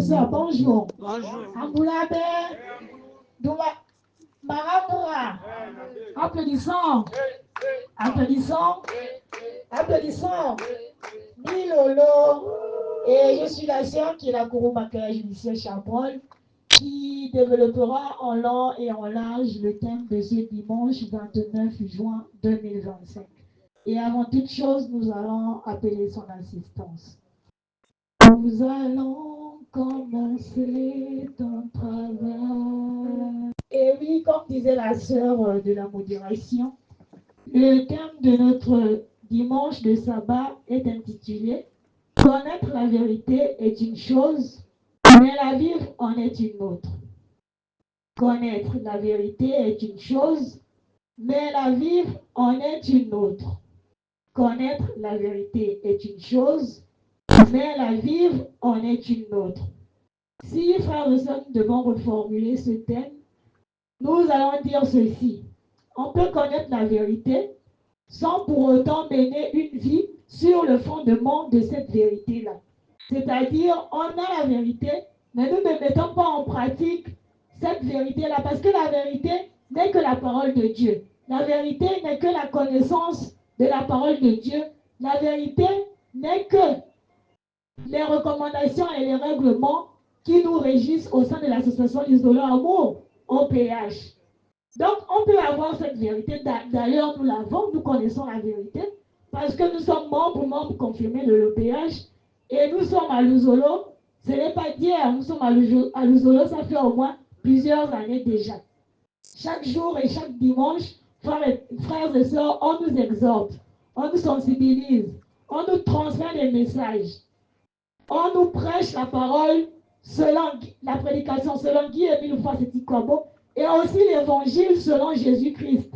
sœurs, bonjour. Bonjour. Amboulabe, Douma, Maramura. Applaudissons. Applaudissons. Applaudissons. Milolo. Et je suis la sœur qui est la Kouroumakaya Judiciaire Chabrol, qui développera en long et en large le thème de ce dimanche 29 juin 2025. Et avant toute chose, nous allons appeler son assistance. Nous allons commencer ton travail. Et oui, comme disait la sœur de la modération, le thème de notre dimanche de sabbat est intitulé « Connaître la vérité est une chose, mais la vivre en est une autre. » Connaître la vérité est une chose, mais la vivre en est une autre. Connaître la vérité est une chose, mais la vivre en est une autre. Si, frères et sœurs, nous devons reformuler ce thème, nous allons dire ceci. On peut connaître la vérité sans pour autant mener une vie sur le fondement de cette vérité-là. C'est-à-dire, on a la vérité, mais nous ne mettons pas en pratique cette vérité-là, parce que la vérité n'est que la parole de Dieu. La vérité n'est que la connaissance de la parole de Dieu. La vérité n'est que les recommandations et les règlements qui nous régissent au sein de l'association Isolant Amour, OPH. Donc, on peut avoir cette vérité. D'ailleurs, nous l'avons, nous connaissons la vérité, parce que nous sommes membres confirmés de l'OPH, et nous sommes à Luzolo. Ce n'est pas d'hier, nous sommes à Luzolo, ça fait au moins plusieurs années déjà. Chaque jour et chaque dimanche, frères et sœurs, on nous exhorte, on nous sensibilise, on nous transmet des messages, on nous prêche la parole selon la prédication, selon Guy-Émile Foiseti-Kwabo, et aussi l'évangile selon Jésus-Christ.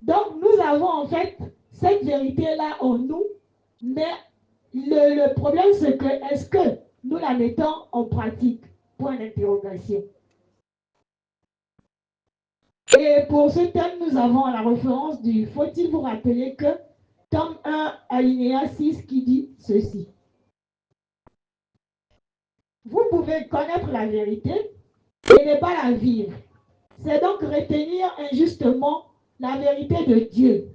Donc nous avons en fait cette vérité-là en nous, mais le problème c'est que est-ce que nous la mettons en pratique? Point d'interrogation. Et pour ce thème, nous avons la référence du « Faut-il vous rappeler que » tome 1, alinéa 6 qui dit ceci. Vous pouvez connaître la vérité et ne pas la vivre. C'est donc retenir injustement la vérité de Dieu.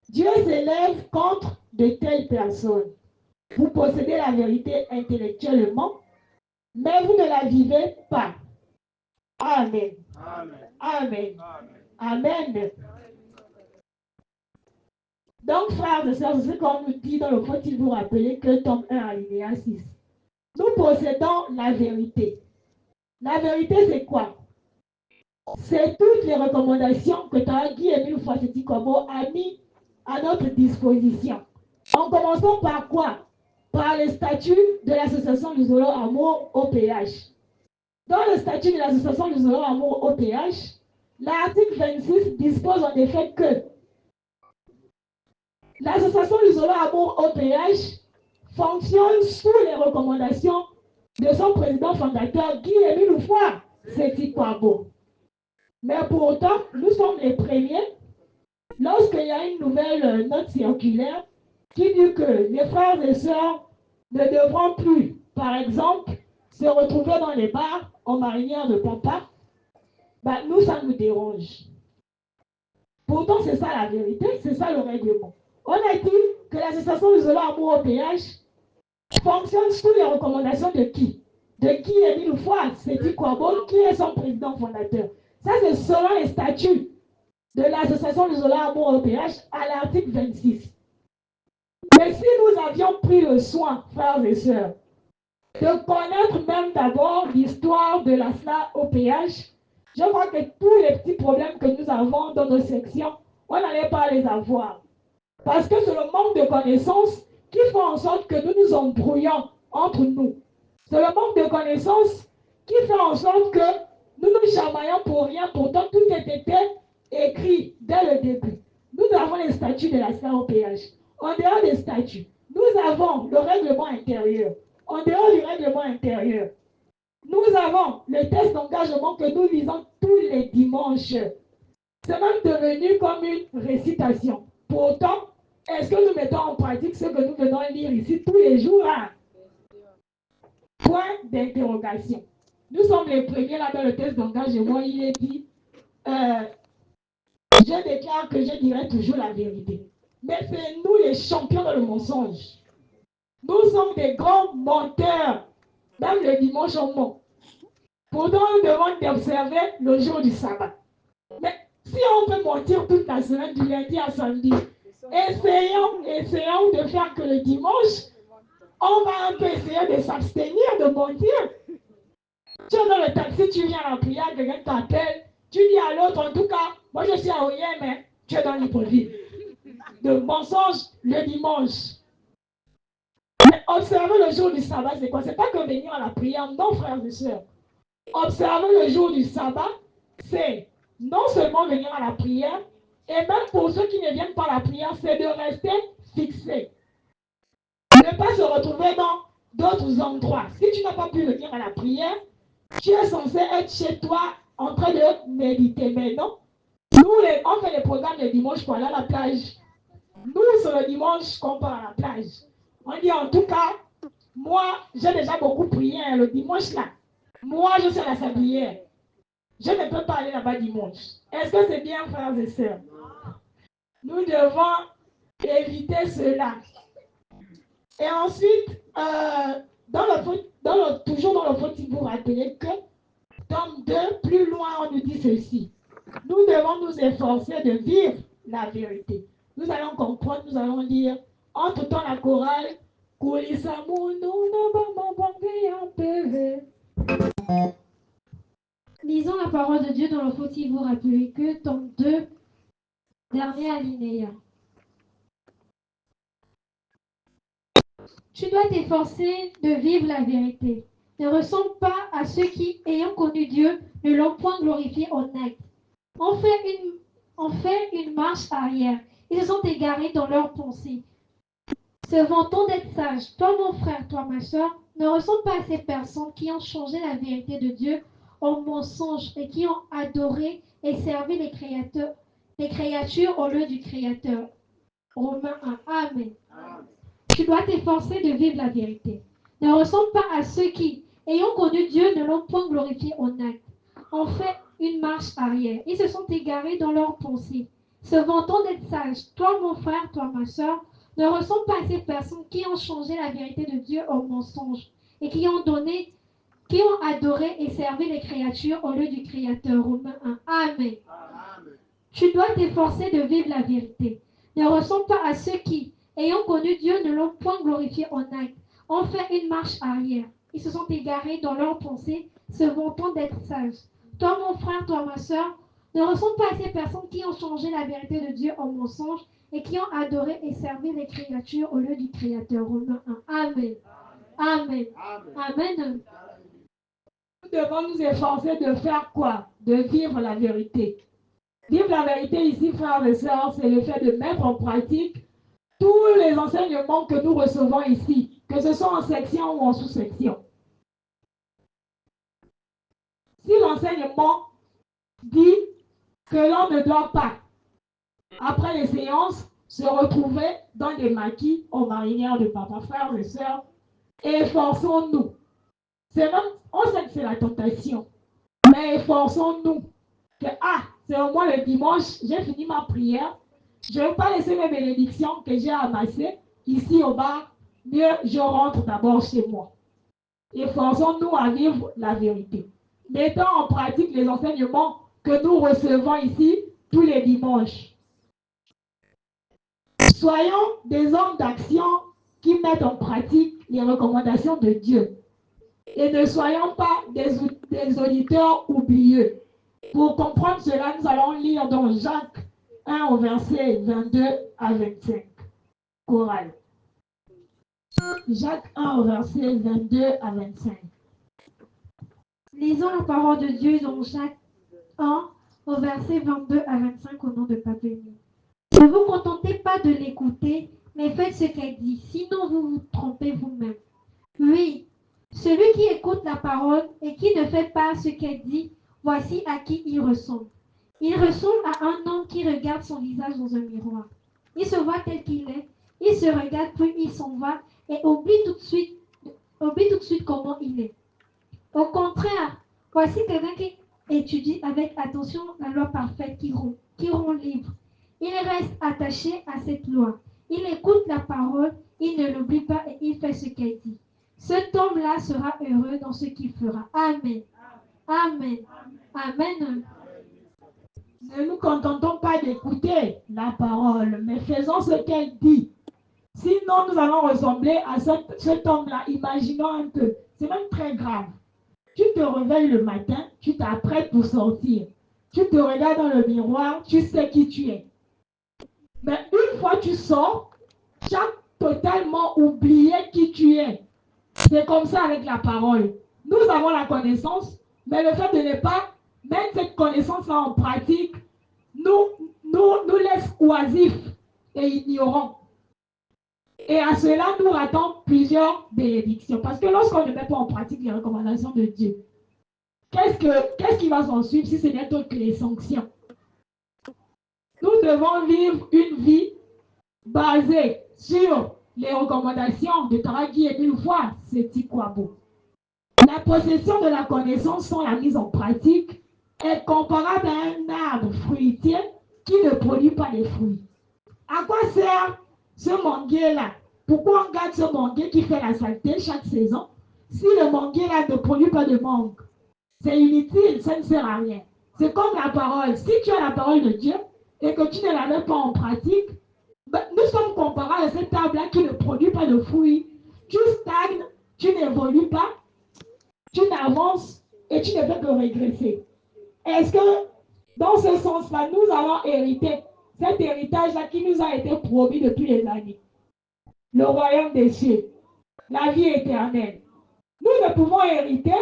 Dieu s'élève contre de telles personnes. Vous possédez la vérité intellectuellement, mais vous ne la vivez pas. Amen. Amen. Amen. Amen. Donc, frères et sœurs, c'est ce qu'on nous dit dans le Faut-il vous rappeler que tome 1, alinéa 6. Nous possédons la vérité. La vérité, c'est quoi? C'est toutes les recommandations que Guy-Émile Foiseti-Kwabo a mis à notre disposition. En commençant par quoi? Par le statut de l'association Luzolo Amour OPH. Dans le statut de l'association Luzolo Amour OPH, l'article 26 dispose en effet que l'association Luzolo Amour OPH fonctionne sous les recommandations de son président fondateur Guy-Émile Foiseti-Kwabo. Mais pour autant, nous sommes les premiers, lorsqu'il y a une nouvelle note circulaire qui dit que les frères et sœurs ne devront plus, par exemple, se retrouver dans les bars en marinière de papa, bah, nous, ça nous dérange. Pourtant, c'est ça la vérité, c'est ça le règlement. On a dit que l'association Luzolo Amour OPH fonctionne sous les recommandations de qui? De Guy-Émile Foiseti-Kwabo, qui est son président fondateur. Ça, c'est selon les statuts de l'association Luzolo Amour OPH à l'article 26. Mais si nous avions pris le soin, frères et sœurs, de connaître même d'abord l'histoire de la SLA OPH, je crois que tous les petits problèmes que nous avons dans nos sections, on n'allait pas les avoir. Parce que c'est le manque de connaissances qui fait en sorte que nous nous embrouillons entre nous. C'est le manque de connaissances qui fait en sorte que nous nous chamaillons pour rien, pourtant tout était écrit dès le début. Nous avons les statuts de la SLA-OPH. En dehors des statuts, nous avons le règlement intérieur. En dehors du règlement intérieur, nous avons le test d'engagement que nous lisons tous les dimanches. C'est même devenu comme une récitation. Pourtant, est-ce que nous mettons en pratique ce que nous venons lire ici tous les jours? Point d'interrogation. Nous sommes les premiers là dans le test d'engagement. Il est dit, je déclare que je dirai toujours la vérité. Mais c'est nous les champions dans le mensonge. Nous sommes des grands menteurs. Même le dimanche, on ment. Pourtant, on demande d'observer le jour du sabbat. Mais si on peut mentir toute la semaine, du lundi à samedi, essayons de faire que le dimanche, on va un peu essayer de s'abstenir, de mentir. Tu es dans le taxi, tu viens à la prière, quelqu'un t'appelle, tu dis à l'autre, en tout cas, moi je suis à Oyem, mais tu es dans l'hypocrisie. De mensonge le dimanche. Mais observer le jour du sabbat, c'est quoi? C'est pas que venir à la prière, non, frères et sœurs. Observer le jour du sabbat, c'est non seulement venir à la prière, et même pour ceux qui ne viennent pas à la prière, c'est de rester fixé. Ne pas se retrouver dans d'autres endroits. Si tu n'as pas pu venir à la prière, tu es censé être chez toi en train de méditer. Mais non, on fait les programmes le dimanche pour aller à la plage. Nous, c'est le dimanche qu'on part à la plage. On dit en tout cas, moi, j'ai déjà beaucoup prié le dimanche là. Moi, je suis à la sablière. Je ne peux pas aller là-bas dimanche. Est-ce que c'est bien, frères et sœurs? Nous devons éviter cela. Et ensuite, toujours dans le faut il vous rappeler que, tome 2, plus loin, on nous dit ceci. Nous devons nous efforcer de vivre la vérité. Nous allons comprendre, nous allons lire, entre temps la chorale, lisons la parole de Dieu dans le faut-il vous rappeler que, tome 2, dernier alinéa. Tu dois t'efforcer de vivre la vérité. Ne ressemble pas à ceux qui, ayant connu Dieu, ne l'ont point glorifié en acte. On fait une marche arrière. Ils se sont égarés dans leurs pensées. Se vantant d'être sages, toi mon frère, toi ma soeur, ne ressemble pas à ces personnes qui ont changé la vérité de Dieu en mensonge et qui ont adoré et servi les créatures au lieu du Créateur. Romains 1. Amen. Tu dois t'efforcer de vivre la vérité. Ne ressemble pas à ceux qui, ayant connu Dieu, ne l'ont point glorifié en acte. On fait une marche arrière. Ils se sont égarés dans leurs pensées. Se vantant d'être sages, toi mon frère, toi ma soeur, ne ressemble pas à ces personnes qui ont changé la vérité de Dieu au mensonge et qui ont adoré et servi les créatures au lieu du Créateur. Romains 1. Amen. Tu dois t'efforcer de vivre la vérité. Ne ressemble pas à ceux qui, ayant connu Dieu, ne l'ont point glorifié en acte. On fait une marche arrière. Ils se sont égarés dans leurs pensées, se vantant d'être sages. Toi, mon frère, toi, ma soeur, ne ressemble pas à ces personnes qui ont changé la vérité de Dieu en mensonge et qui ont adoré et servi les créatures au lieu du Créateur. Romains 1. Amen. Amen. Amen. Nous devons nous efforcer de faire quoi? De vivre la vérité. Vivre la vérité ici, frères et sœurs, c'est le fait de mettre en pratique tous les enseignements que nous recevons ici, que ce soit en section ou en sous-section. Si l'enseignement dit que l'on ne doit pas, après les séances, se retrouver dans des maquis aux marinières de papa, frères et sœurs, efforçons-nous. On sait que c'est la tentation, mais efforçons-nous. C'est au moins le dimanche, j'ai fini ma prière, je ne vais pas laisser mes bénédictions que j'ai amassées ici au bar, mieux je rentre d'abord chez moi. Efforçons-nous à vivre la vérité. Mettons en pratique les enseignements que nous recevons ici tous les dimanches. Soyons des hommes d'action qui mettent en pratique les recommandations de Dieu. Et ne soyons pas des auditeurs oublieux. Pour comprendre cela, nous allons lire dans Jacques 1 au verset 22 à 25. Chorale. Jacques 1 au verset 22 à 25. Lisons la parole de Dieu dans Jacques 1 au verset 22 à 25 au nom de Papémie. Ne vous contentez pas de l'écouter, mais faites ce qu'elle dit, sinon vous vous trompez vous-même. Oui, celui qui écoute la parole et qui ne fait pas ce qu'elle dit, voici à qui il ressemble. Il ressemble à un homme qui regarde son visage dans un miroir. Il se voit tel qu'il est, il se regarde puis il s'en va et oublie tout de suite oublie tout de suite comment il est. Au contraire, voici quelqu'un qui étudie avec attention la loi parfaite qui rend libre. Il reste attaché à cette loi. Il écoute la parole, il ne l'oublie pas et il fait ce qu'elle dit. Cet homme-là sera heureux dans ce qu'il fera. Amen. Amen. Amen. Ne nous contentons pas d'écouter la parole, mais faisons ce qu'elle dit. Sinon, nous allons ressembler à cet homme-là. Imaginons un peu. C'est même très grave. Tu te réveilles le matin, tu t'apprêtes pour sortir. Tu te regardes dans le miroir, tu sais qui tu es. Mais une fois que tu sors, tu as totalement oublié qui tu es. C'est comme ça avec la parole. Nous avons la connaissance, mais le fait de ne pas mettre cette connaissance-là en pratique nous laisse oisifs et ignorants. Et à cela, nous ratons plusieurs bénédictions. Parce que lorsqu'on ne met pas en pratique les recommandations de Dieu, qu'est-ce qui va s'en suivre si ce n'est autre que les sanctions? Nous devons vivre une vie basée sur les recommandations de Taraki et une fois, c'est Tikwabo. La possession de la connaissance sans la mise en pratique est comparable à un arbre fruitier qui ne produit pas de fruits. À quoi sert ce manguier-là? Pourquoi on garde ce manguier qui fait la saleté chaque saison si le manguier-là ne produit pas de mangue? C'est inutile, ça ne sert à rien. C'est comme la parole. Si tu as la parole de Dieu et que tu ne la mets pas en pratique, ben, nous sommes comparables à cet arbre-là qui ne produit pas de fruits. Tu stagnes, tu n'évolues pas, tu n'avances et tu ne peux que régresser. Est-ce que dans ce sens-là, nous allons hériter cet héritage-là qui nous a été promis depuis les années? Le royaume des cieux, la vie éternelle. Nous ne pouvons hériter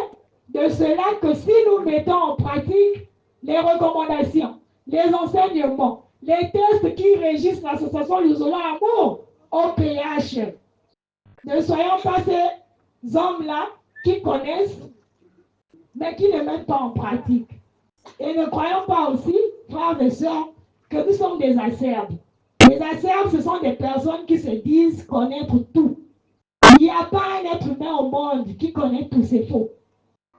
de cela que si nous mettons en pratique les recommandations, les enseignements, les tests qui régissent l'association Lusola Amour, OPH. Ne soyons pas ces hommes-là qui connaissent, mais qui ne mettent pas en pratique. Et ne croyons pas aussi, frères et sœurs, que nous sommes des acerbes. Les acerbes, ce sont des personnes qui se disent connaître tout. Il n'y a pas un être humain au monde qui connaît tout, c'est faux.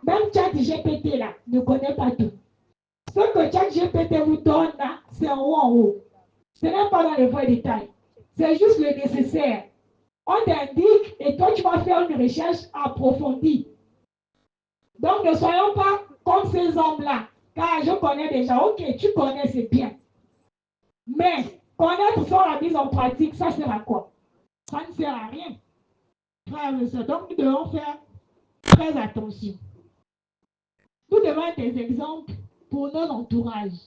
Même ChatGPT là ne connaît pas tout. Ce que ChatGPT vous donne là, c'est en haut en haut. Ce n'est pas dans les vrais détails. C'est juste le nécessaire. On t'indique et toi tu vas faire une recherche approfondie. Donc ne soyons pas comme ces hommes-là. Car je connais déjà. Ok, tu connais, c'est bien. Mais connaître sans la mise en pratique, ça sert à quoi? Ça ne sert à rien. Frères et sœurs, donc nous devons faire très attention. Nous devons être des exemples pour nos entourages.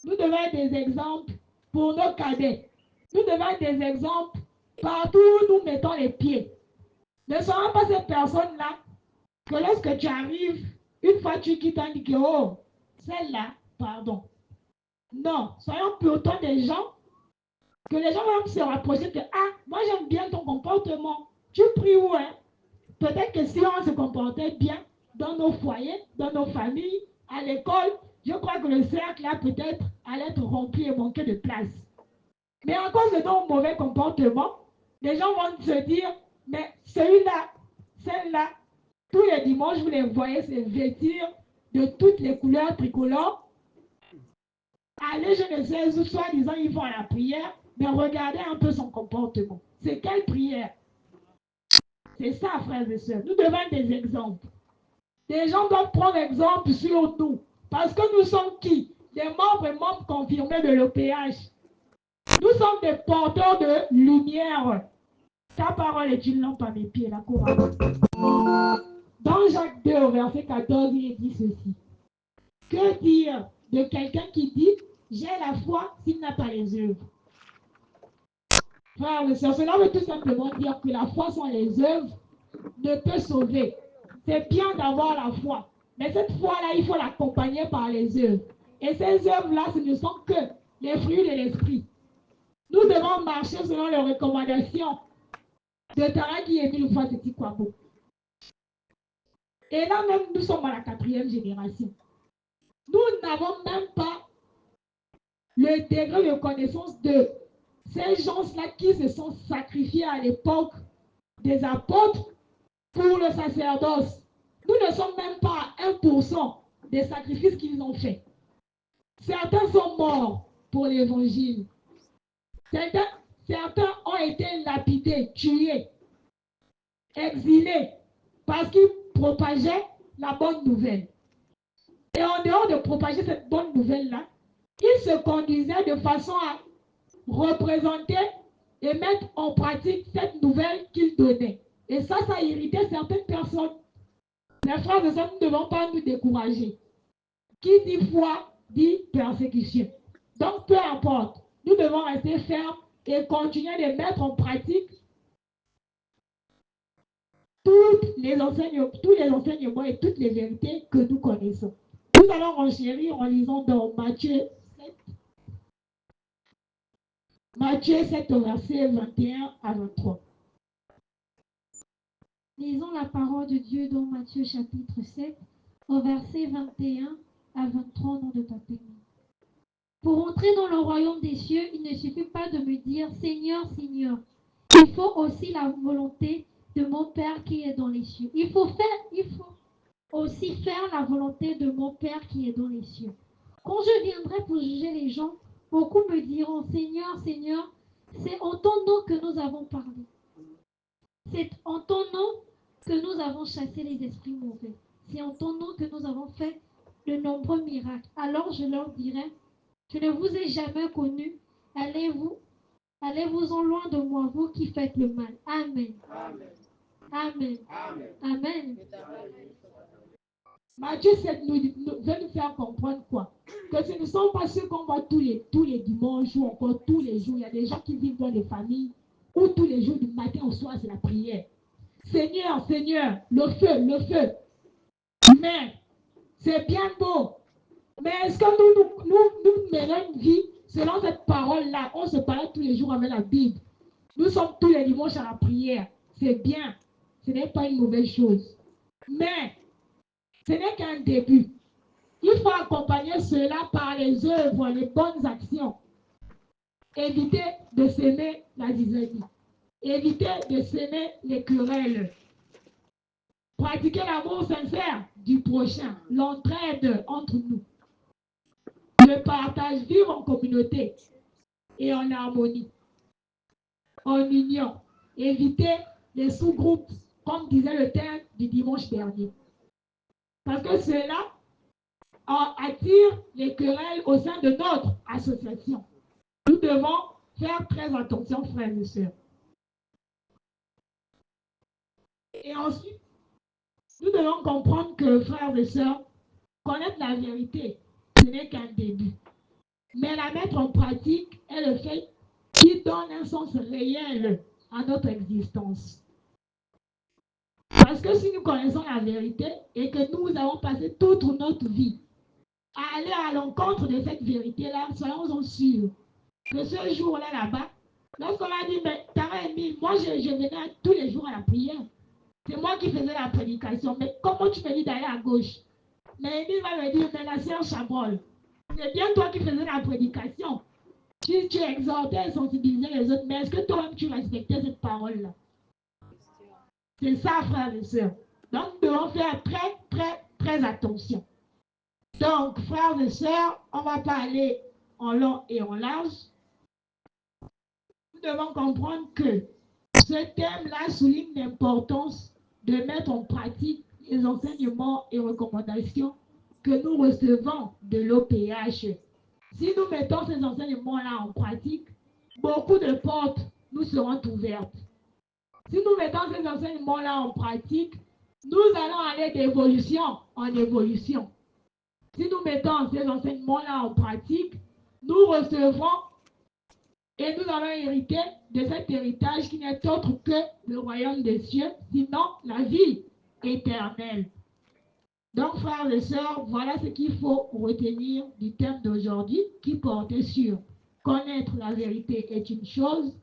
Nous devons être des exemples pour nos cadets. Nous devons être des exemples partout où nous mettons les pieds. Ne soyons pas ces personnes-là que lorsque tu arrives, une fois tu quittes, on dit que oh, celle-là, pardon. Non, soyons plutôt des gens que les gens vont se rapprocher que ah, moi j'aime bien ton comportement. Tu pries où, hein? Peut-être que si on se comportait bien dans nos foyers, dans nos familles, à l'école, je crois que le cercle là peut-être allait être rempli et manquer de place. Mais à cause de nos mauvais comportements, les gens vont se dire, mais celui-là, celle-là, tous les dimanches, vous les voyez se vêtir de toutes les couleurs tricolores. Allez, je ne sais où, soi-disant, ils vont à la prière, mais regardez un peu son comportement. C'est quelle prière? C'est ça, frères et sœurs. Nous devons être des exemples. Les gens doivent prendre exemple sur nous. Parce que nous sommes qui? Des membres et membres confirmés de l'OPH. Nous sommes des porteurs de lumière. Ta parole est une lampe à mes pieds, la couronne. Dans Jacques 2, verset 14, il est dit ceci. Que dire de quelqu'un qui dit « J'ai la foi s'il n'a pas les œuvres » ? Frères et sœurs, cela veut tout simplement dire que la foi sans les œuvres ne peut sauver. C'est bien d'avoir la foi, mais cette foi-là, il faut l'accompagner par les œuvres. Et ces œuvres-là, ce ne sont que les fruits de l'esprit. Nous devons marcher selon les recommandations de Taraki et Mille fois Kwabo. Et là même, nous sommes à la 4e génération. Nous n'avons même pas le degré de connaissance de ces gens-là qui se sont sacrifiés à l'époque des apôtres pour le sacerdoce. Nous ne sommes même pas à 1% des sacrifices qu'ils ont faits. Certains sont morts pour l'évangile. Certains ont été lapidés, tués, exilés, parce qu'ils propageaient la bonne nouvelle. Et en dehors de propager cette bonne nouvelle-là, ils se conduisaient de façon à représenter et mettre en pratique cette nouvelle qu'ils donnaient. Et ça irritait certaines personnes. Les frères et sœurs, nous ne devons pas nous décourager. Qui dit foi, dit persécution. Donc, peu importe, nous devons rester fermes et continuer de mettre en pratique tous les enseignements et toutes les vérités que nous connaissons. Nous allons renchérir en lisant dans Matthieu 7. Matthieu 7, verset 21 à 23. Lisons la parole de Dieu dans Matthieu chapitre 7, au verset 21 à 23 au nom de Papa. Pour entrer dans le royaume des cieux, il ne suffit pas de me dire Seigneur, Seigneur. Il faut aussi la volonté de mon Père qui est dans les cieux. Il faut aussi faire la volonté de mon Père qui est dans les cieux. Quand je viendrai pour juger les gens, beaucoup me diront Seigneur, Seigneur, c'est en ton nom que nous avons parlé. C'est en ton nom que nous avons chassé les esprits mauvais. C'est en ton nom que nous avons fait de nombreux miracles. Alors je leur dirai, je ne vous ai jamais connus. Allez-vous-en loin de moi, vous qui faites le mal. Amen. Amen. Amen. Matthieu 7 veut nous faire comprendre quoi? Que ce ne sont pas ceux qu'on voit tous les dimanches ou encore tous les jours. Il y a des gens qui vivent dans des familles où tous les jours, du matin au soir, c'est la prière. Seigneur, Seigneur, le feu, le feu. Mais c'est bien beau. Mais est-ce que nous menons une vie selon cette parole-là? On se parle tous les jours avec la Bible. Nous sommes tous les dimanches à la prière. C'est bien. Ce n'est pas une mauvaise chose. Mais ce n'est qu'un début. Il faut accompagner cela par les œuvres, les bonnes actions. Éviter de s'aimer la zizanie. Éviter de s'aimer les querelles. Pratiquer l'amour sincère du prochain, l'entraide entre nous. Le partage, vivre en communauté et en harmonie, en union. Éviter les sous-groupes, comme disait le thème du dimanche dernier. Parce que cela attire les querelles au sein de notre association. Nous devons faire très attention, frères et sœurs. Et ensuite, nous devons comprendre que, frères et sœurs, connaître la vérité, ce n'est qu'un début. Mais la mettre en pratique est le fait qui donne un sens réel à notre existence. Parce que si nous connaissons la vérité et que nous avons passé toute notre vie à aller à l'encontre de cette vérité-là, soyons sûrs que ce jour-là, là-bas, lorsqu'on m'a dit, mais Tara Emile, moi je venais tous les jours à la prière. C'est moi qui faisais la prédication. Mais comment tu me dis d'aller à gauche? Mais Emile va me dire, mais la sœur Chabrol, c'est bien toi qui faisais la prédication. Tu exhortais et sensibilisais les autres, mais est-ce que toi-même tu respectais cette parole-là? C'est ça, frères et sœurs. Donc, nous devons faire très, très, très attention. Donc, frères et sœurs, on ne va pas aller en long et en large. Nous devons comprendre que ce thème-là souligne l'importance de mettre en pratique les enseignements et recommandations que nous recevons de l'OPH. Si nous mettons ces enseignements-là en pratique, beaucoup de portes nous seront ouvertes. Si nous mettons ces enseignements-là en pratique, nous allons aller d'évolution en évolution. Si nous mettons ces enseignements-là en pratique, nous recevrons et nous allons hériter de cet héritage qui n'est autre que le royaume des cieux, sinon la vie éternelle. Donc, frères et sœurs, voilà ce qu'il faut retenir du thème d'aujourd'hui qui portait sur connaître la vérité est une chose,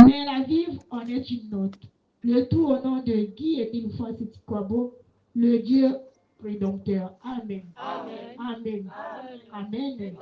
mais la vivre en est une autre. Le tout au nom de Guy et Émile Kwabo, le Dieu rédempteur. Amen. Amen. Amen. Amen. Amen.